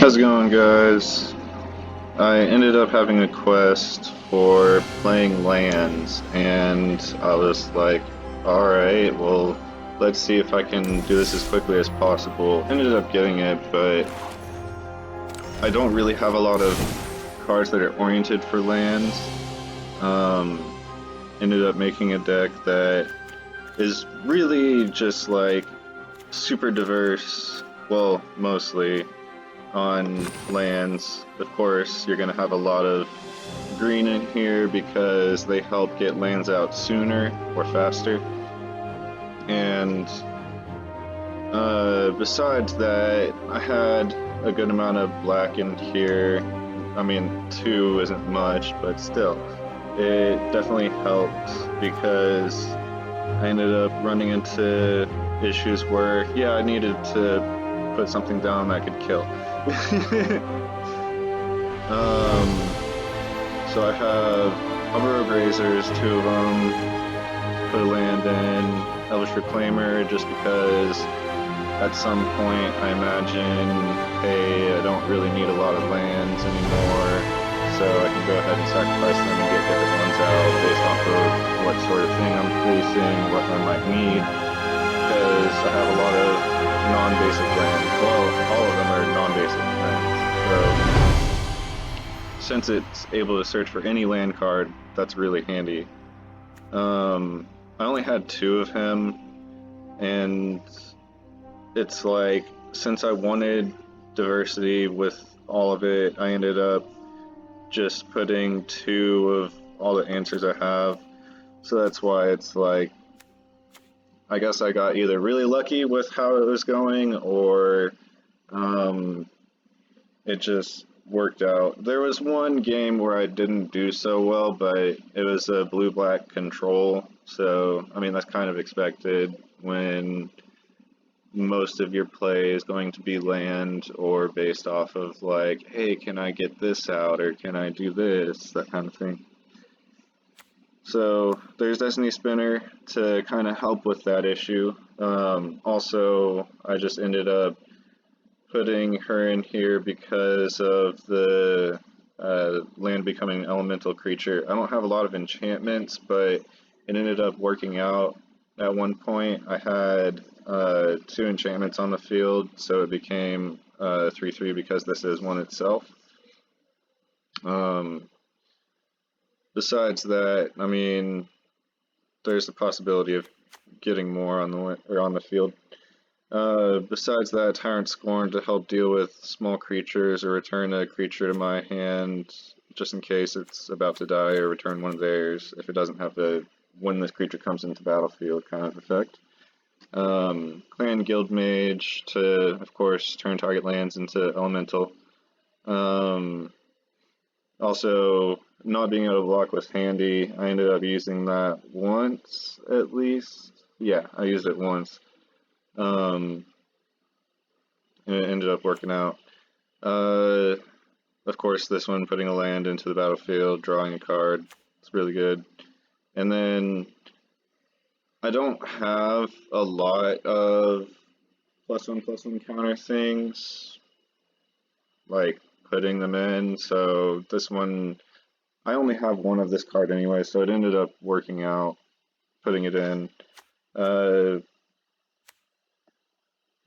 How's it going, guys? I ended up having a quest for playing lands, and I was like, alright, well, let's see if I can do this as quickly as possible. Ended up getting it, but I don't really have a lot of cards that are oriented for lands. Ended up making a deck that is really just like super diverse, well, mostly on lands. Of course, you're going to have a lot of green in here because they help get lands out sooner or faster. And besides that, I had a good amount of black in here. I mean, 2 isn't much, but still, it definitely helped because I ended up running into issues where, yeah, I needed to put something down that could kill. So I have Umber Grazers, 2 of them, put a land in, Elvish Reclaimer, just because at some point I imagine, hey, I don't really need a lot of lands anymore, so I can go ahead and sacrifice them and get different ones out based off of what sort of thing I'm facing, what I might need, because I have a lot of non-basic lands. Well, all of them are non-basic lands, so since it's able to search for any land card, that's really handy. I only had 2 of him, and it's like, since I wanted diversity with all of it, I ended up just putting 2 of all the answers I have. So that's why it's like, I guess I got either really lucky with how it was going, or it just worked out. There was one game where I didn't do so well, but it was a blue-black control, so I mean that's kind of expected when most of your play is going to be land or based off of like, hey, can I get this out, or can I do this, that kind of thing. So there's Destiny Spinner to kind of help with that issue. Also, I just ended up putting her in here because of the land becoming an elemental creature. I don't have a lot of enchantments, but it ended up working out. At one point, I had 2 enchantments on the field, so it became 3/3 because this is one itself. Besides that, I mean, there's the possibility of getting more on the field. Besides that, Tyrant Scorn to help deal with small creatures or return a creature to my hand just in case it's about to die, or return one of theirs if it doesn't have the when this creature comes into battlefield kind of effect. Clan Guild Mage to, of course, turn target lands into elemental. Also, not being able to block was handy. I ended up using that once at least. Yeah, I used it once. And it ended up working out. Of course, this one, putting a land into the battlefield, drawing a card, it's really good. And then I don't have a lot of +1/+1 counter things, like putting them in, so this one, I only have 1 of this card anyway, so it ended up working out, putting it in. Due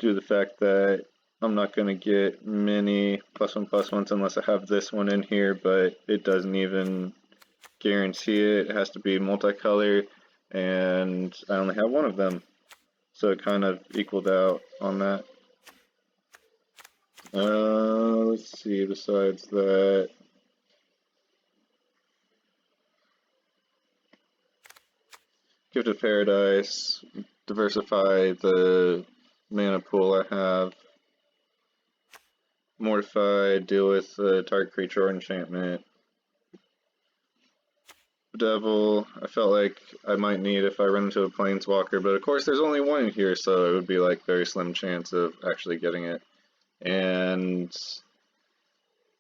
to the fact that I'm not going to get many +1/+1s unless I have this one in here, but it doesn't even guarantee it. It has to be multicolor, and I only have 1 of them, so it kind of equaled out on that. Let's see, besides that, Gift of Paradise, diversify the mana pool I have. Mortify, deal with target creature or enchantment. Devil, I felt like I might need if I run into a planeswalker, but of course there's only 1 in here, so it would be like very slim chance of actually getting it. And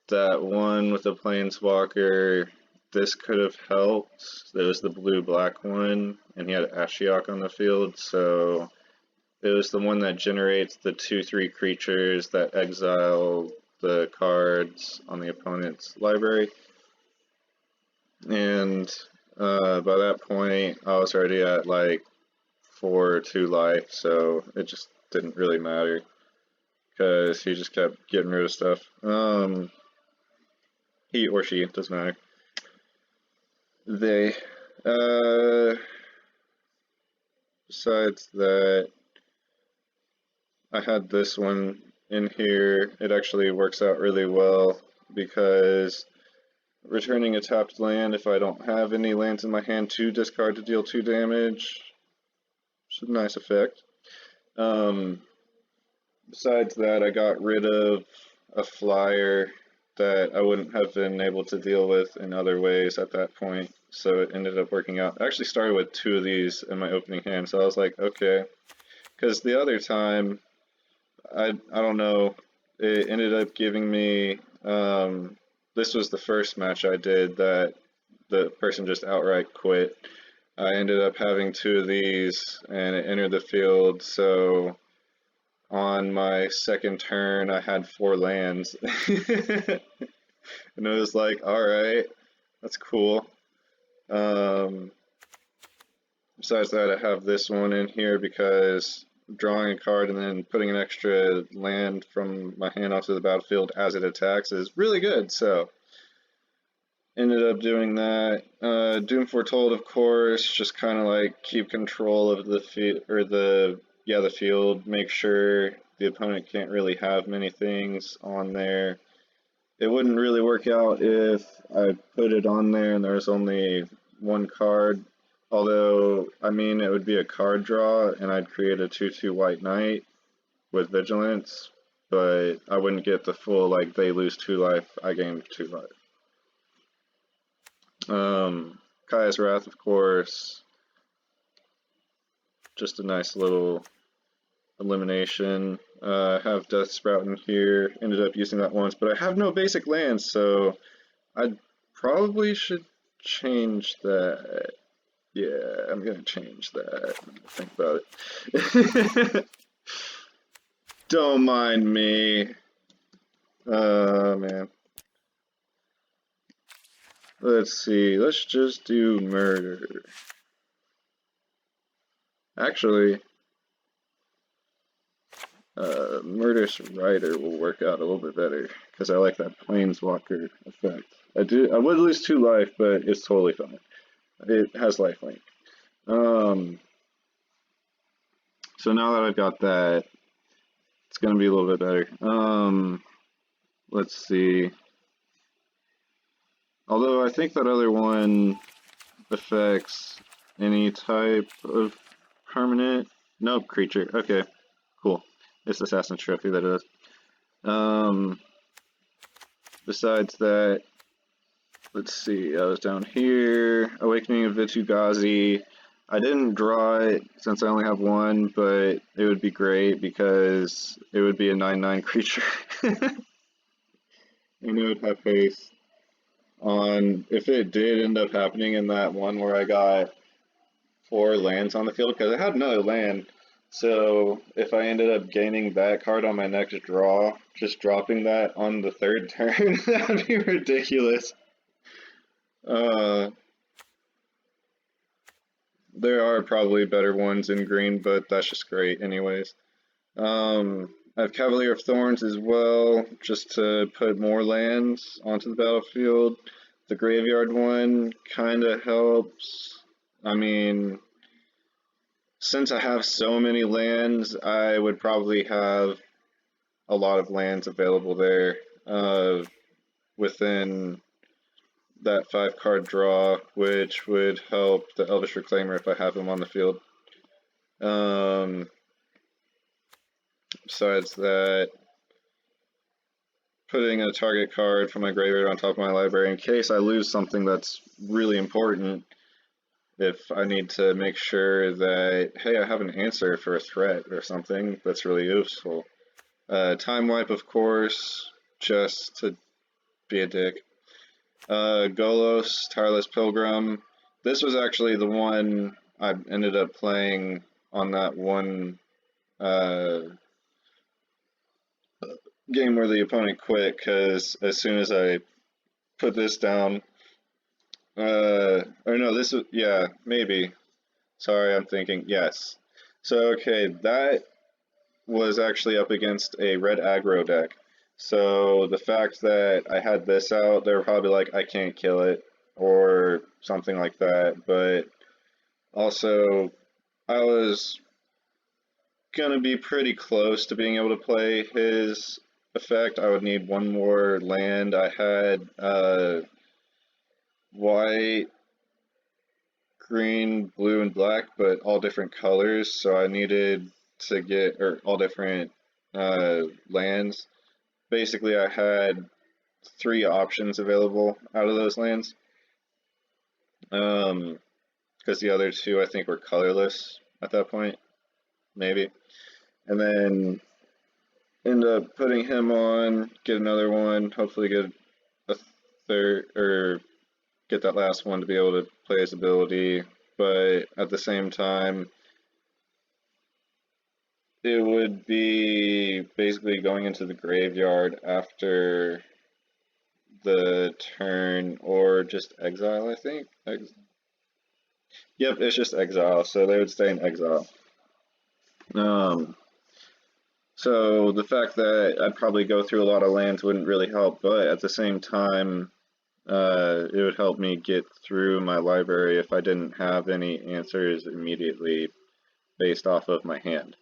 that one with the planeswalker, this could have helped. There was the blue-black one, and he had Ashiok on the field, so it was the one that generates the 2/3 creatures that exile the cards on the opponent's library. And by that point, I was already at like 4 or 2 life, so it just didn't really matter because he just kept getting rid of stuff. He or she, doesn't matter. They. Besides that, I had this one in here. It actually works out really well because returning a tapped land if I don't have any lands in my hand to discard to deal 2 damage. It's a nice effect. Besides that, I got rid of a flyer that I wouldn't have been able to deal with in other ways at that point, so it ended up working out. I actually started with 2 of these in my opening hand, so I was like, okay. Because the other time, I don't know, it ended up giving me, this was the first match I did that the person just outright quit. I ended up having 2 of these, and it entered the field, so on my second turn, I had 4 lands. And it was like, alright, that's cool. Besides that, I have this one in here because drawing a card and then putting an extra land from my hand onto the battlefield as it attacks is really good, so ended up doing that. Doom Foretold, of course, just kind of like keep control of the field, or the field, make sure the opponent can't really have many things on there. It wouldn't really work out if I put it on there and there's only 1 card, although, I mean, it would be a card draw and I'd create a 2/2 white knight with vigilance, but I wouldn't get the full, like, they lose 2 life, I gain 2 life. Kaya's Wrath, of course, just a nice little elimination. I have Death Sprout in here, ended up using that once, but I have no basic lands, so I probably should change that. Yeah, I'm gonna change that. Think about it. Don't mind me. Man. Let's see, let's just do murder. Actually, Murderous Rider will work out a little bit better because I like that Planeswalker effect. I would lose 2 life, but it's totally fine. It has lifelink. So now that I've got that, it's gonna be a little bit better. Let's see. Although I think that other one affects any type of permanent. Nope, creature. Okay, cool. It's Assassin's Trophy that it is. Besides that, let's see, I was down here. Awakening of Vitu-Ghazi. I didn't draw it since I only have 1, but it would be great because it would be a 9/9 creature. And it would have haste on, if it did end up happening in that one where I got 4 lands on the field, because I had another land. So if I ended up gaining that card on my next draw, just dropping that on the 3rd turn, that would be ridiculous. There are probably better ones in green, but that's just great anyways. I have Cavalier of Thorns as well, just to put more lands onto the battlefield. The graveyard one kind of helps. I mean, since I have so many lands, I would probably have a lot of lands available there within that 5-card draw, which would help the Elvish Reclaimer if I have him on the field. Besides that, putting a target card from my graveyard on top of my library in case I lose something that's really important. If I need to make sure that, hey, I have an answer for a threat or something that's really useful. Time Wipe, of course, just to be a dick. Golos, Tireless Pilgrim. This was actually the one I ended up playing on that one game where the opponent quit, because as soon as I put this down, or no, this was, yeah, maybe. Sorry, I'm thinking, yes. So, okay, that was actually up against a red aggro deck. So the fact that I had this out, they were probably like, I can't kill it, or something like that. But also, I was gonna be pretty close to being able to play his effect. I would need one more land. I had white, green, blue, and black, but all different colors. So I needed to get, or all different lands. Basically, I had three options available out of those lands. Because the other two I think were colorless at that point, maybe. And then end up putting him on, get another one, hopefully get a third, or get that last one to be able to play his ability. But at the same time, it would be basically going into the graveyard after the turn, or just exile, I think. Yep, it's just exile, so they would stay in exile. So the fact that I'd probably go through a lot of lands wouldn't really help, but at the same time, it would help me get through my library if I didn't have any answers immediately based off of my hand.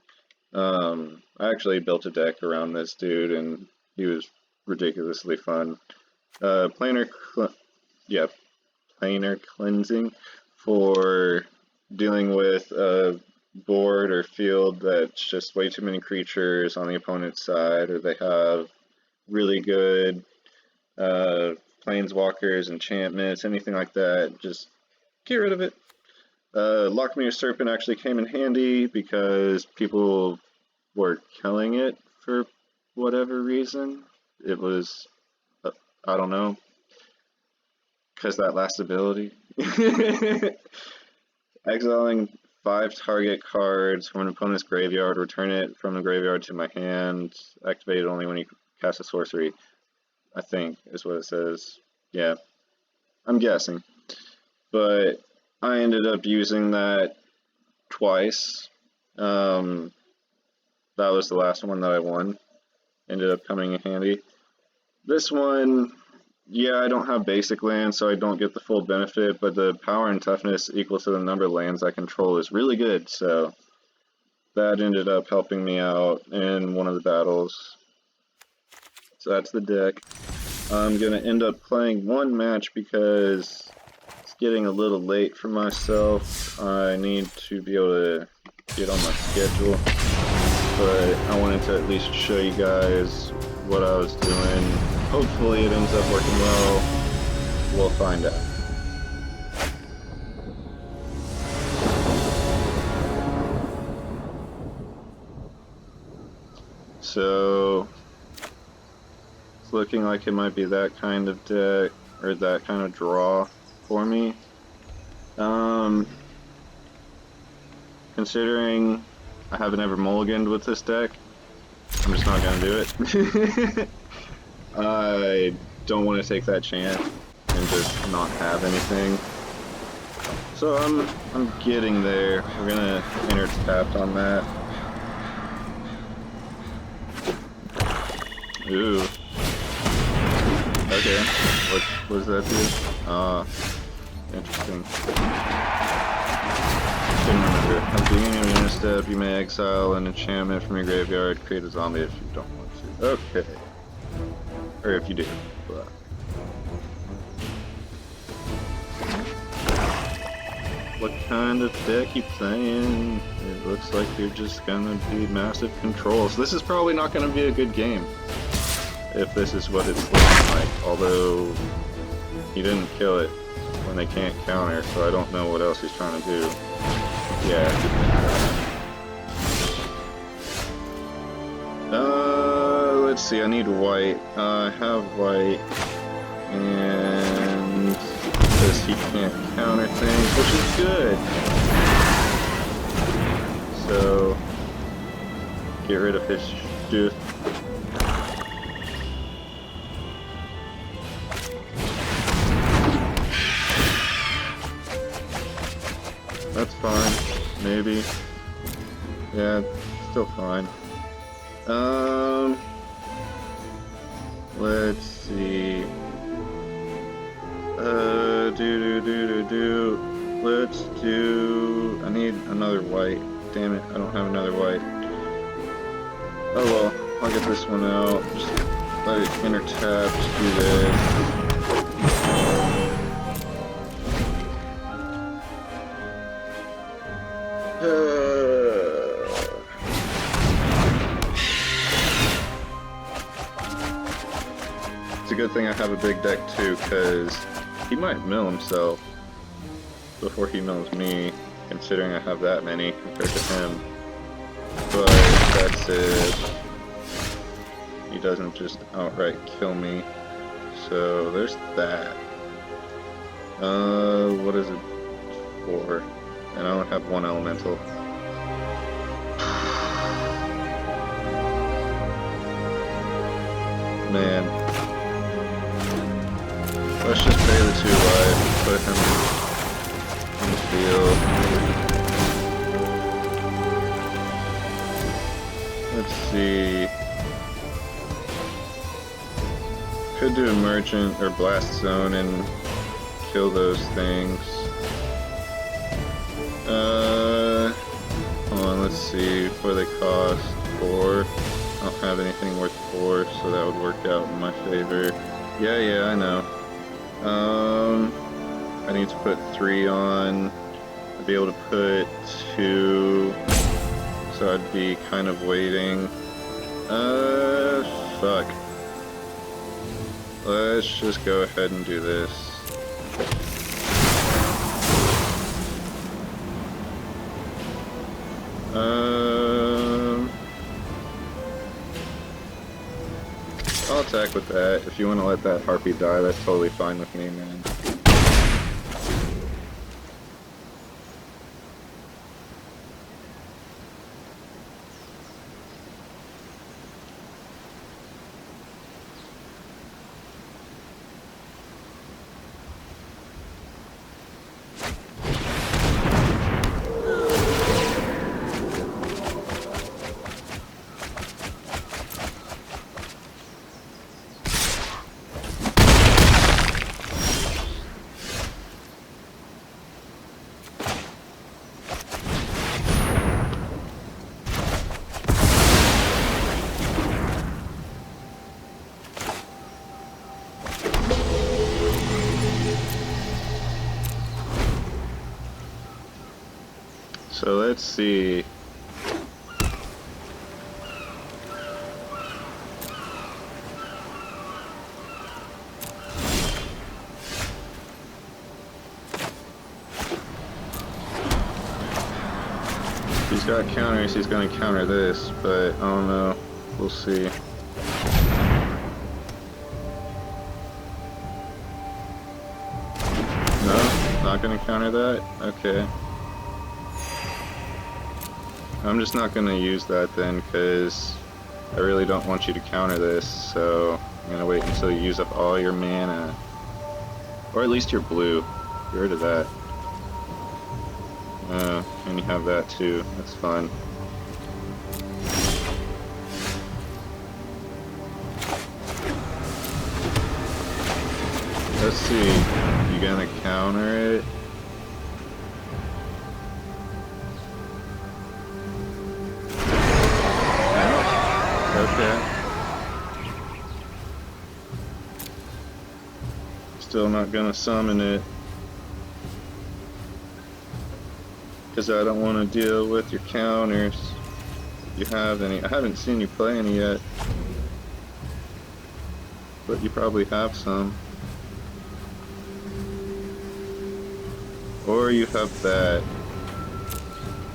I actually built a deck around this dude, and he was ridiculously fun. Planar cleansing for dealing with a board or field that's just way too many creatures on the opponent's side, or they have really good planeswalkers, enchantments, anything like that. Just get rid of it. Lockmere Serpent actually came in handy because people were killing it for whatever reason. It was, I don't know, because that last ability. Exiling 5 target cards from an opponent's graveyard, return it from the graveyard to my hand, activate it only when you cast a sorcery, I think is what it says. Yeah, I'm guessing. But I ended up using that twice. That was the last one that I won. Ended up coming in handy. This one, yeah, I don't have basic lands, so I don't get the full benefit, but the power and toughness equal to the number of lands I control is really good, so that ended up helping me out in one of the battles. So that's the deck. I'm going to end up playing one match because it's getting a little late for myself. I need to be able to get on my schedule, but I wanted to at least show you guys what I was doing. Hopefully it ends up working well. We'll find out. So it's looking like it might be that kind of deck, or that kind of draw for me. Considering I haven't ever mulliganed with this deck, I'm just not gonna do it. I don't want to take that chance and just not have anything. So I'm getting there. We're gonna enter tapped on that. Ooh. Okay. What does that do? Interesting. Couldn't remember. At the beginning of your step, you may exile an enchantment from your graveyard, create a zombie if you don't want to. Okay. Or if you do. But. What kind of deck you playing? It looks like you're just gonna be massive controls. This is probably not gonna be a good game if this is what it's looking like. Although he didn't kill it when they can't counter, so I don't know what else he's trying to do. Yeah. Let's see, I need white. I have white, and because he can't counter things, which is good. So, get rid of his stuff. maybe. Yeah, still fine. Let's see. Let's do. I need another white. Damn it, I don't have another white. Oh well, I'll get this one out. Just let it intertap. Just do this. It's a good thing I have a big deck too, because he might mill himself before he mills me, considering I have that many compared to him. But that's it. He doesn't just outright kill me. So there's that. What is it for? And I only have one elemental. Man. Let's just pay the 2 life, put him in the field. Let's see. Could do Emergent or Blast Zone and kill those things. Hold on, let's see. What do they cost? 4. I don't have anything worth 4, so that would work out in my favor. Yeah, I know. I need to put 3 on. I'd be able to put 2, so I'd be kind of waiting. Fuck. Let's just go ahead and do this. I'll attack with that. If you want to let that harpy die, that's totally fine with me, man. So let's see. He's got counters, he's gonna counter this, but I don't know. We'll see. No? Not gonna counter that? Okay. I'm just not going to use that then, because I really don't want you to counter this, so I'm going to wait until you use up all your mana. Or at least your blue. Get rid of that. And you have that too. That's fine. Let's see. You going to counter it? Okay. Still not gonna summon it, because I don't want to deal with your counters. If you have any. I haven't seen you play any yet, but you probably have some. Or you have that.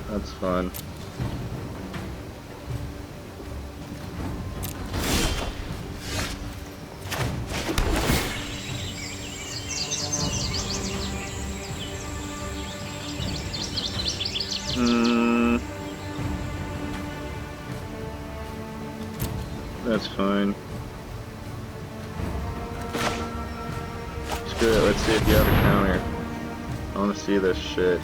That's fun. That's fine. Screw it, let's see if you have a counter. I want to see this shit.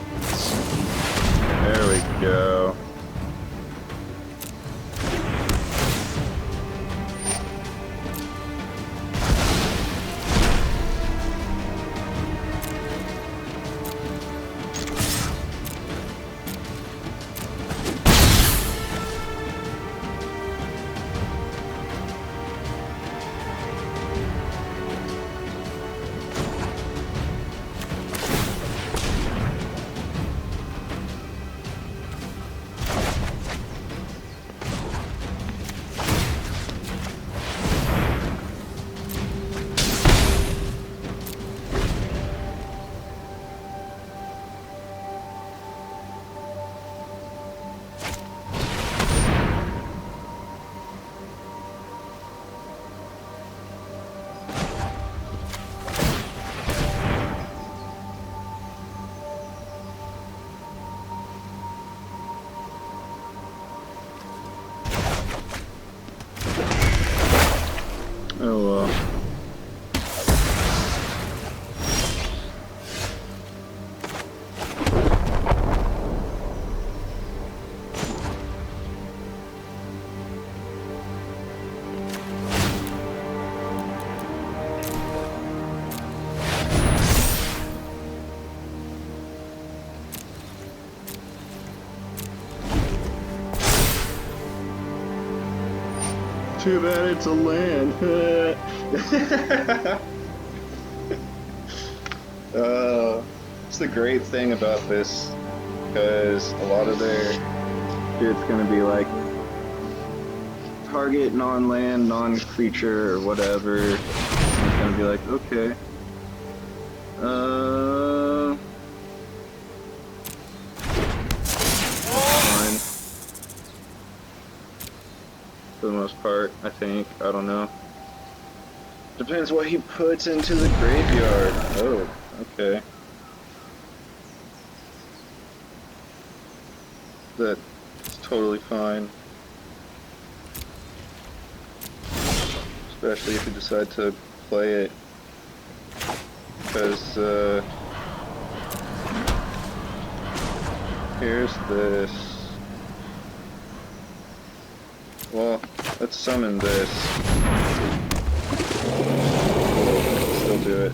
There we go. Oh well. Too bad it's a land. It's the great thing about this, because a lot of their shit's gonna be like target non-land, non-creature, or whatever. And it's gonna be like, okay. Fine. For the most part, I think. I don't know. Depends what he puts into the graveyard. Oh, okay. That's totally fine. Especially if you decide to play it. Because, here's this. Well, let's summon this. Still do it.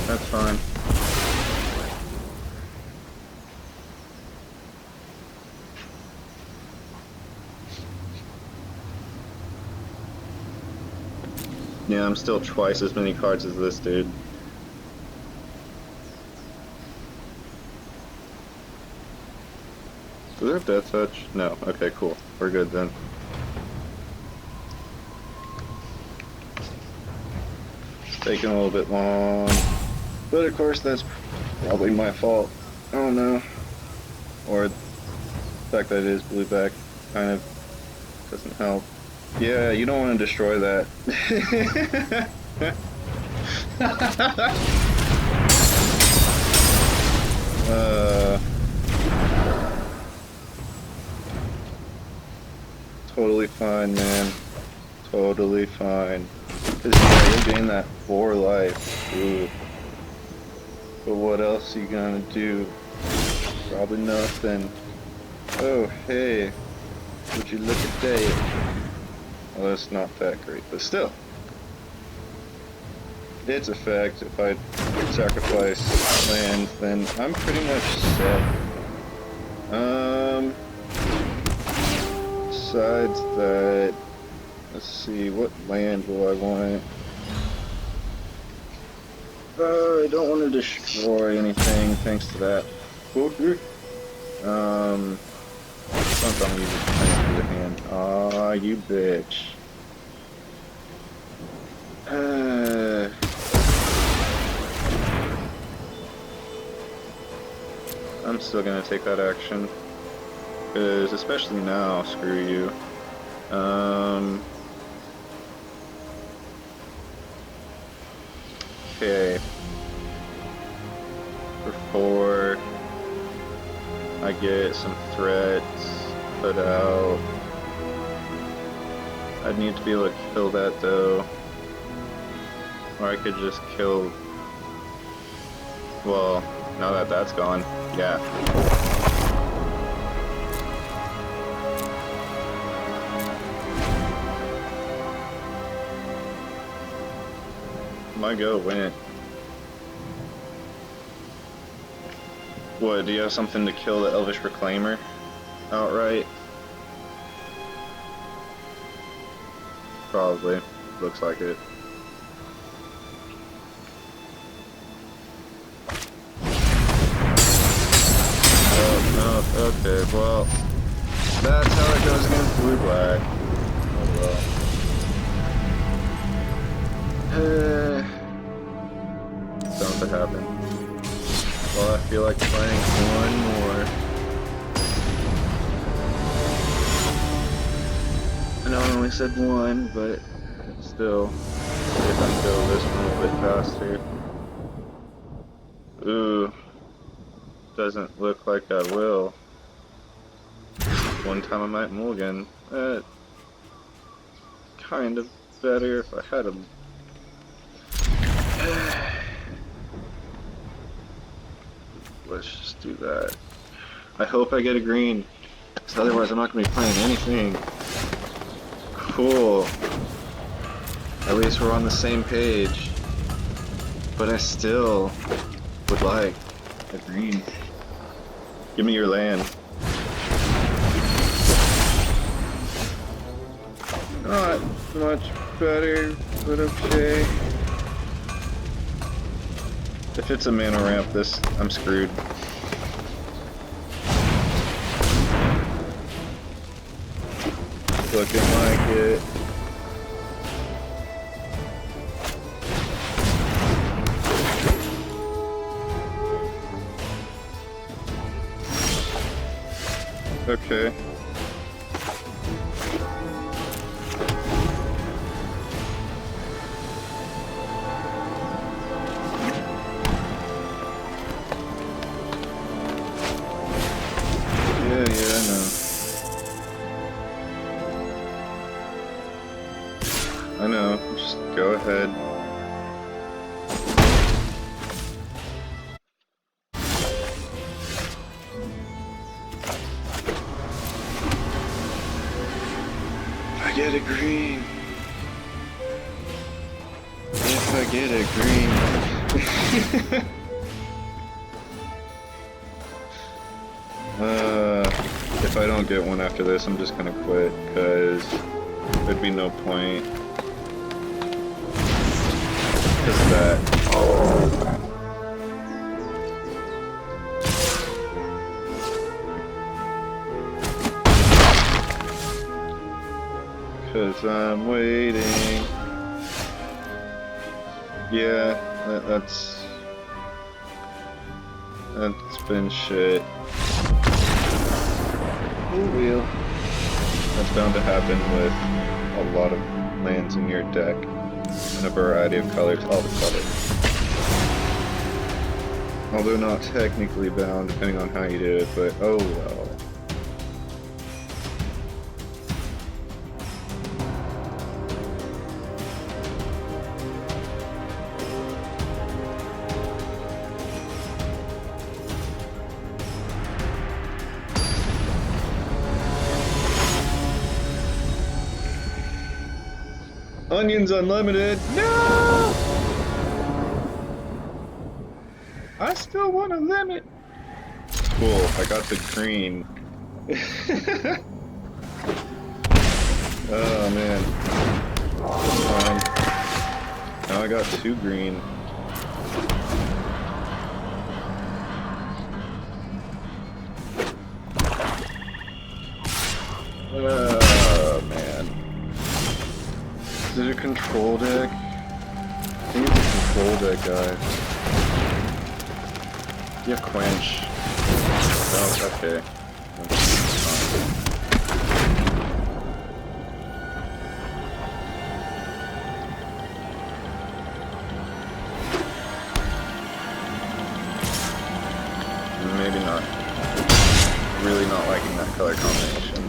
That's fine. Yeah, I'm still twice as many cards as this dude. Does it have Death Touch? No. Okay, cool. We're good then. It's taking a little bit long. But of course that's probably my fault. I don't know. Or the fact that it is blue back kind of doesn't help. Yeah, you don't want to destroy that. Totally fine, man. Totally fine. Cause yeah, you'll gain that 4 life. Ooh. But what else are you gonna do? Probably nothing. Oh, hey. Would you look at that? Well, that's not that great, but still. Its effect, if I sacrifice land, then I'm pretty much set. Besides that, let's see, what land will I want? I don't want to destroy anything, thanks to that. Sometimes you just play into your hand. Aw, you bitch. I'm still gonna take that action. Because, especially now, screw you. Okay. For 4, I get some threats. If put out. I'd need to be able to kill that though. Or I could just kill... Well, now that that's gone, yeah. My go, win it. What, do you have something to kill the Elvish Reclaimer outright? Probably. Looks like it. Oh, no, okay, well, that's how it goes against blue-black. Oh well. Something happened. Well, I feel like playing one more. I know I only said one, but still, see if I can go this one a bit faster. Ooh, doesn't look like I will. One time I might mulligan. Kind of better if I had him. Let's just do that. I hope I get a green, because otherwise I'm not going to be playing anything. Cool. At least we're on the same page. But I still would like a green. Give me your land. Not much better, but okay. If it's a mana ramp, I'm screwed. Looking like it. Okay. Yeah, I know. I know, just go ahead. I get a green. If I get a green. If I don't get one after this, I'm just gonna quit, because there'd be no point. Because of that. Because I'm waiting. Yeah, that's been shit. Oh, wheel. That's bound to happen with a lot of lands in your deck in a variety of colors, all the colors. Although not technically bound, depending on how you do it, but oh well. Onions Unlimited! No! I still want a limit! Cool, I got the green. Oh man. That's fine. Now I got 2 green. Oh man. Is it a control deck? I think it's a control deck, guys. You have Quench. Oh, okay. Maybe not. Really not liking that color combination.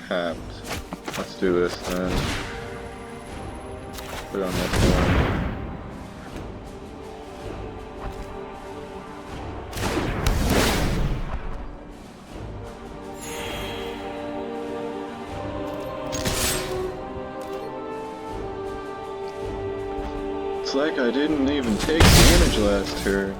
tapped. Let's do this then. Put it on this one. It's like I didn't even take damage last turn.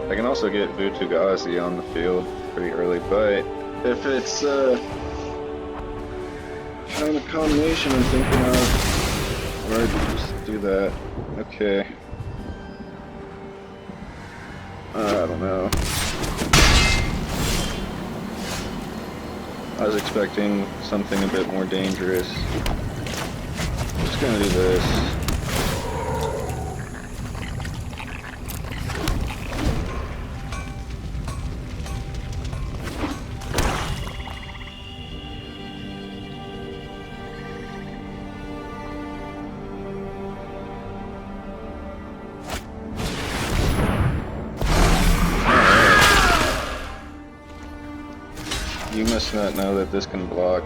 I can also get Vutugazi on the field pretty early, but if it's kind of combination I'm thinking of, or just do that. Okay. I don't know. I was expecting something a bit more dangerous. I'm just gonna do this. You must not know that this can block.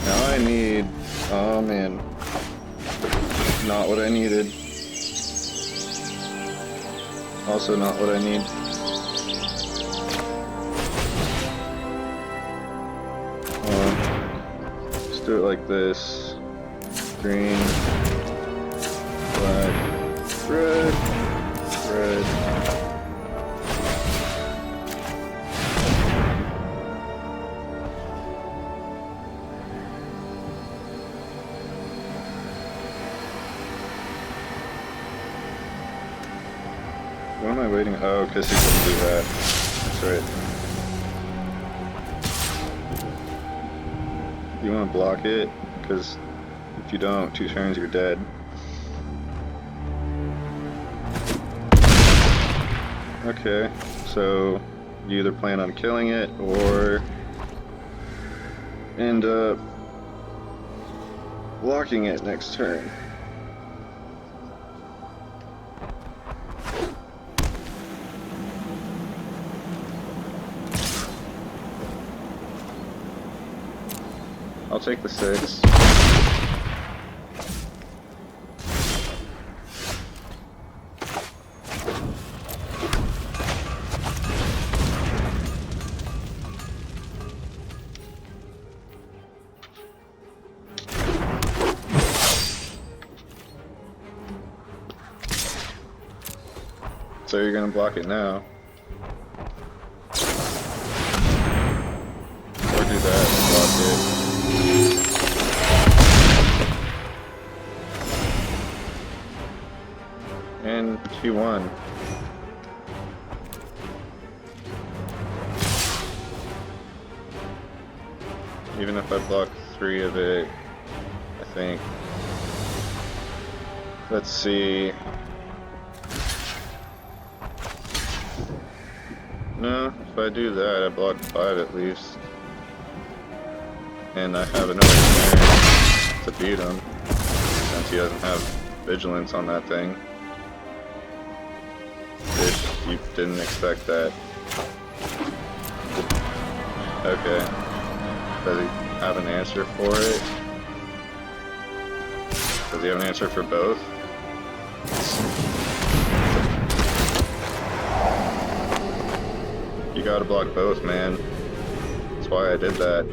Now I need... oh man. Not what I needed. Also not what I need. Let's do it like this. Green. Black. Red. Red. Why am I waiting? Oh, because he couldn't do that. That's right. You want to block it? Because if you don't, 2 turns you're dead. Okay, so you either plan on killing it or end up blocking it next turn. I'll take the 6. So you're gonna block it now. Or do that and block it. And she won. Even if I block 3 of it, I think. Let's see. No, if I do that, I block 5 at least. And I have another chance to beat him, since he doesn't have vigilance on that thing. If you didn't expect that. Okay. Does he have an answer for it? Does he have an answer for both? You gotta block both, man. That's why I did that.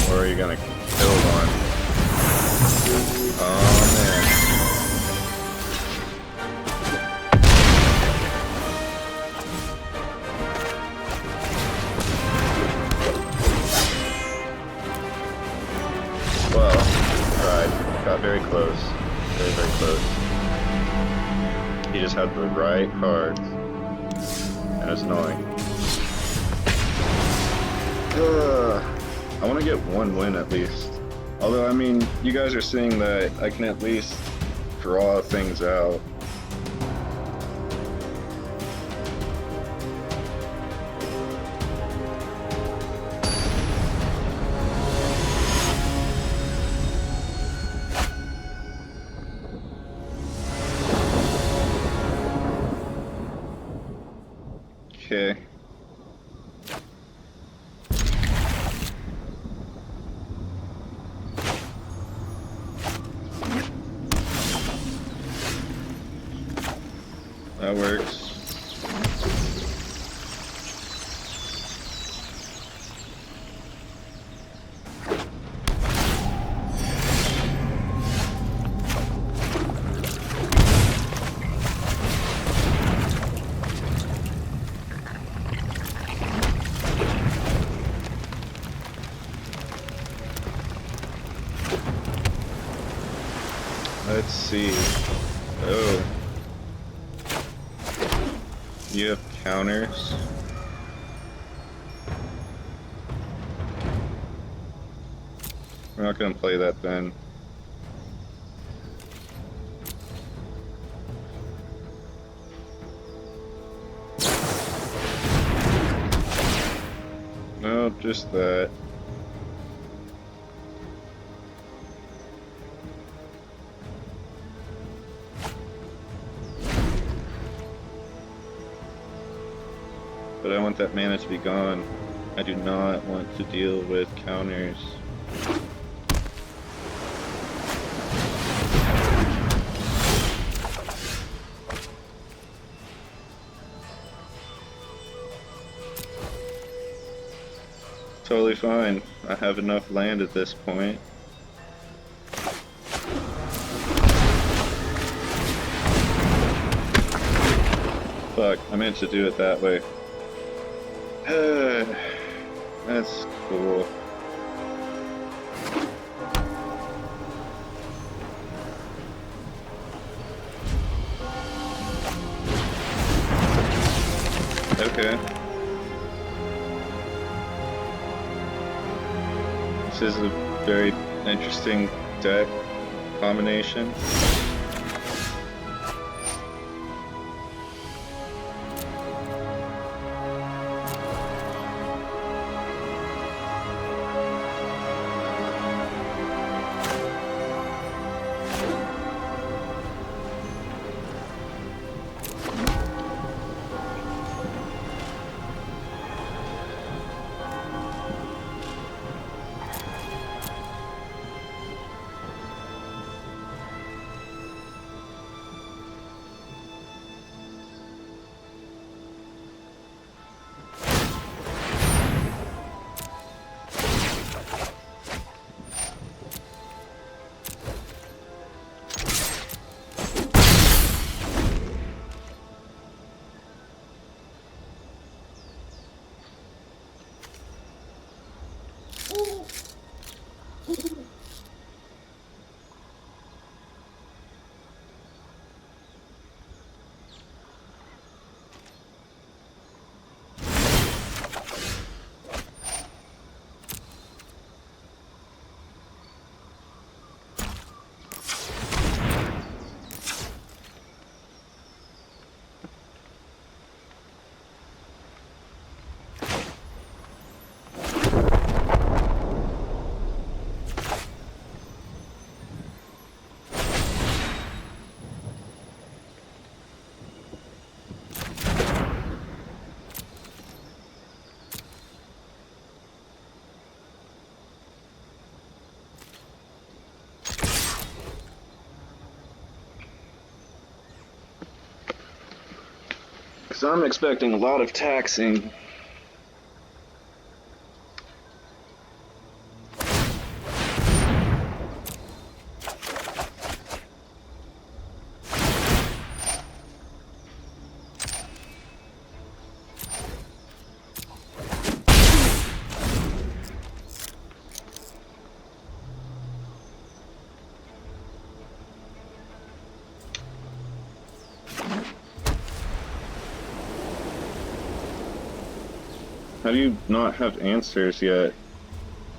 Or are you gonna kill one? Oh man. Well, alright. Got very close. Very, very close. He just had the right cards. And it's annoying. I want to get 1 win at least. Although, I mean, you guys are seeing that I can at least draw things out. Okay. That works. Let's see. Oh. You have counters. We're not gonna play that then. No, just that. But I want that mana to be gone. I do not want to deal with counters. Totally fine. I have enough land at this point. Fuck, I meant to do it that way. That's cool. Okay. This is a very interesting deck combination. Because I'm expecting a lot of taxing. How do you not have answers yet?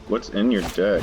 What's in your deck?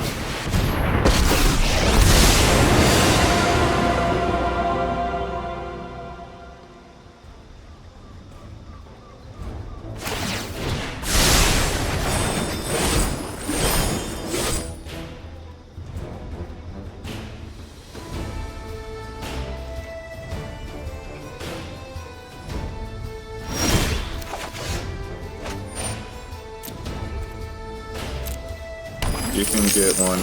You can get one.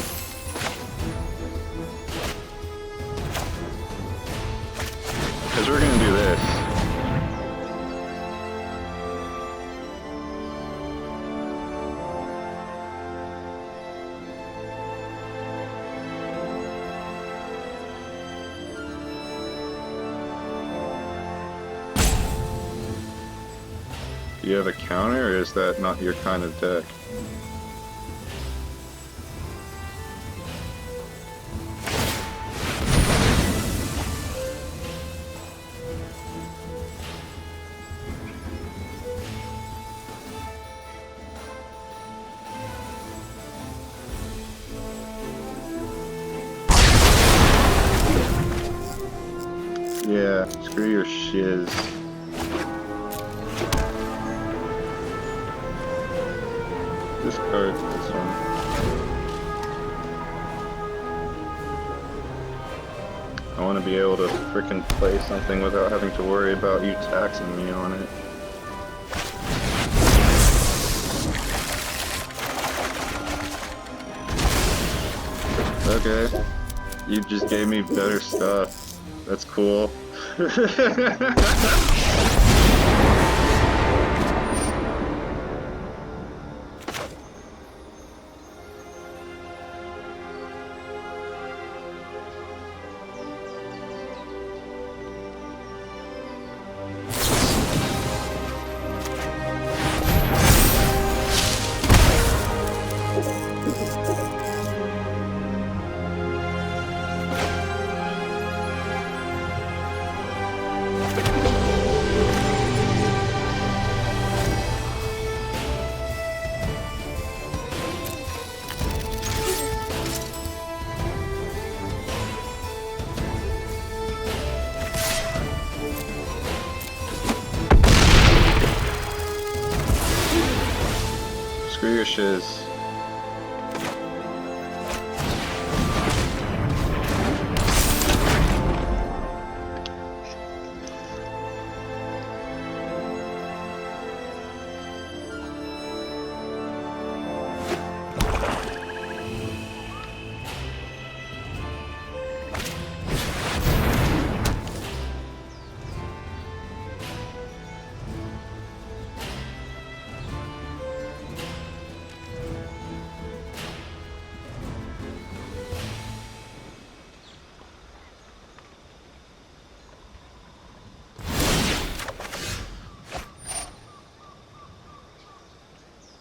Because we're gonna do this. Do you have a counter, or is that not your kind of deck? Yeah, screw your shiz. Discard this one. I want to be able to frickin' play something without having to worry about you taxing me on it. Okay, you just gave me better stuff. That's cool. Screw your shiz.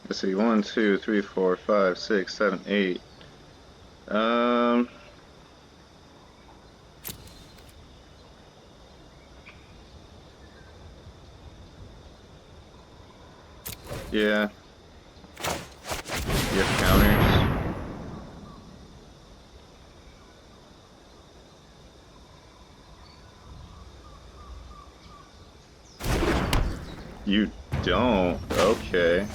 Let's see, 1, 2, 3, 4, 5, 6, 7, 8. Yeah. You have counters. You don't? Okay.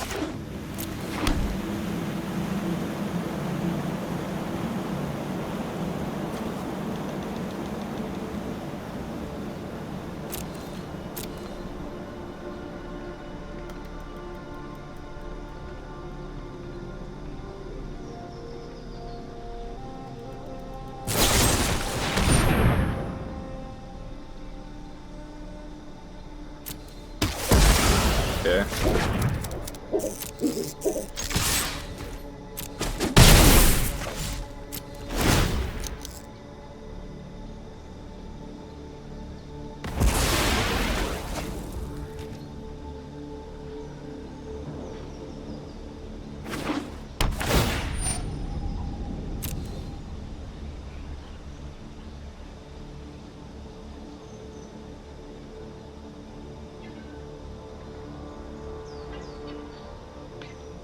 Okay.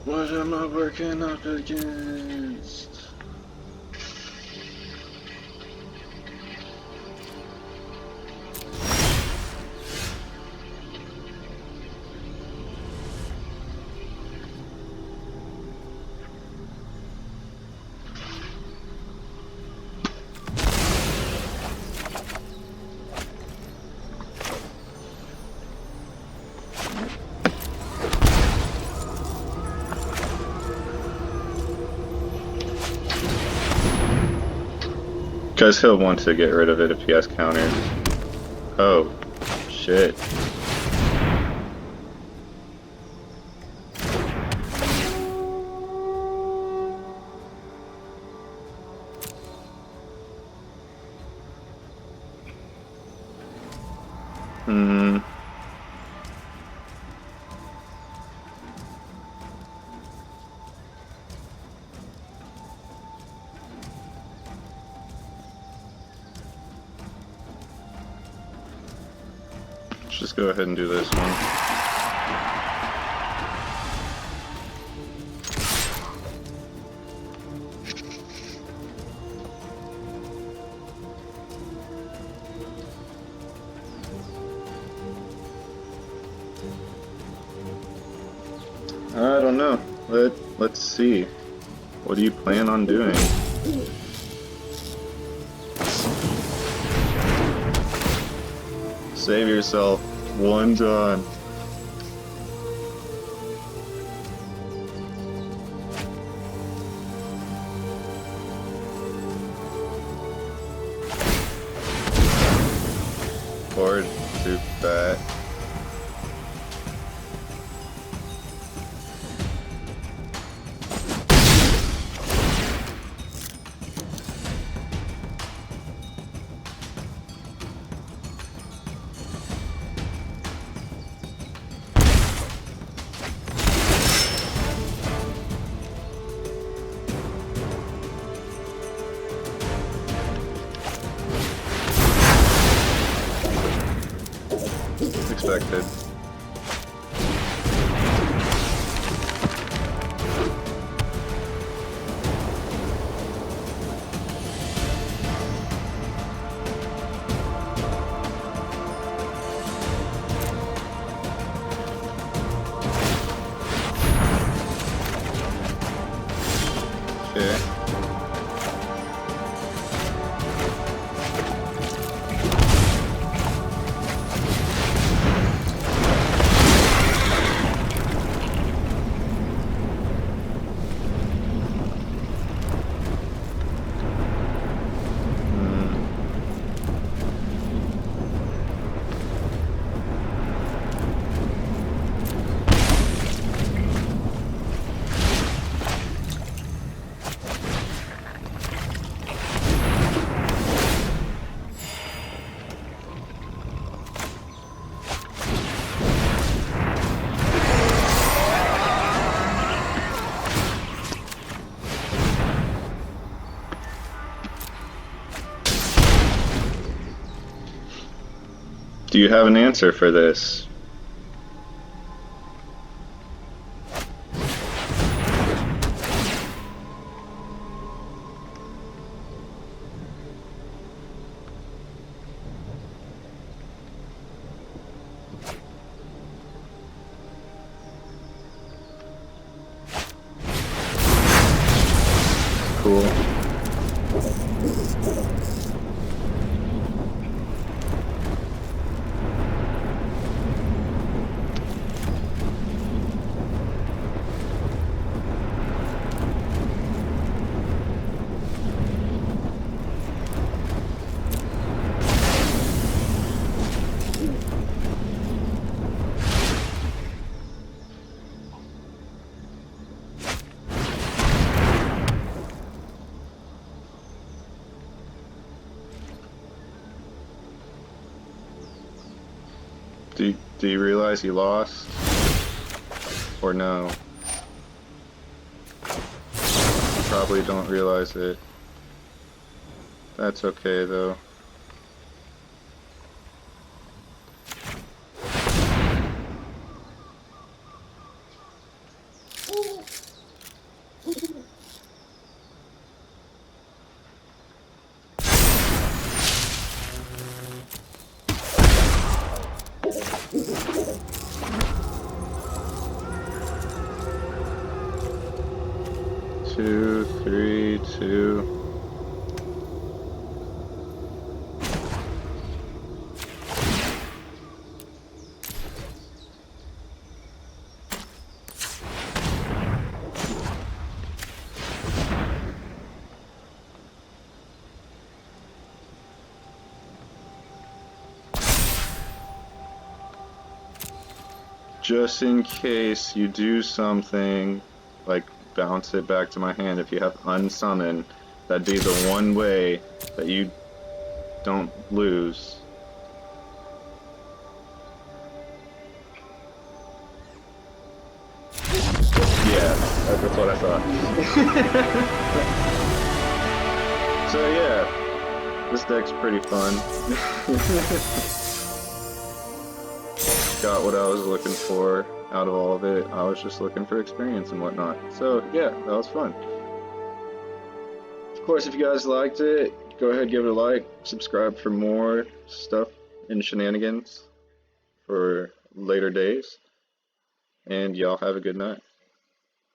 What am I working up against? Because he'll want to get rid of it if he has counters. Oh, shit. Let's just go ahead and do this one. I don't know. Let's see. What do you plan on doing? Save yourself one time. Board too fat. Expected. Okay. Do you have an answer for this? Cool. Do you realize you lost? Or no? You probably don't realize it. That's okay though. Two, three, two. just in case you do something like bounce it back to my hand, if you have unsummon, that'd be the one way that you don't lose. Yeah, that's what I thought. So yeah, this deck's pretty fun. Got what I was looking for out of all of it. I was just looking for experience and whatnot. So yeah, that was fun. Of course, if you guys liked it, go ahead, give it a like, subscribe for more stuff and shenanigans for later days. And y'all have a good night.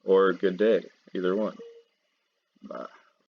Or a good day, either one. Bye.